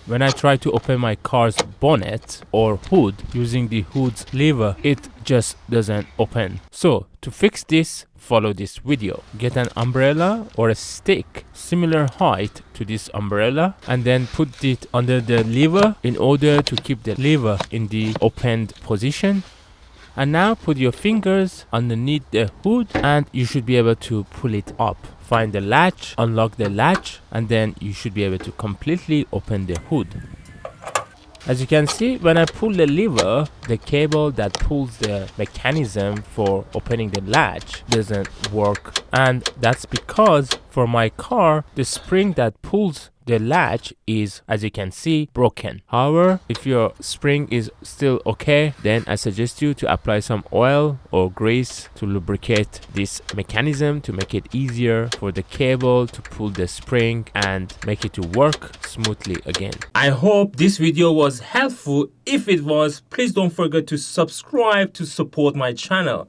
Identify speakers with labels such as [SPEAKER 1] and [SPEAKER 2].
[SPEAKER 1] when I try to open my car's bonnet or hood using the hood's lever, it just doesn't open. So to fix this, follow this video. Get an umbrella or a stick similar height to this umbrella and then put it under the lever in order to keep the lever in the opened position. And now put your fingers underneath the hood and you should be able to pull it up. Find the latch, unlock the latch, and then you should be able to completely open the hood. As you can see, when I pull the lever, the cable that pulls the mechanism for opening the latch doesn't work. And that's because for my car, the spring that pulls the latch is, as you can see, broken. However, if your spring is still okay, then I suggest you to apply some oil or grease to lubricate this mechanism to make it easier for the cable to pull the spring and make it to work smoothly again. I hope this video was helpful. If it was, please don't forget to subscribe to support my channel.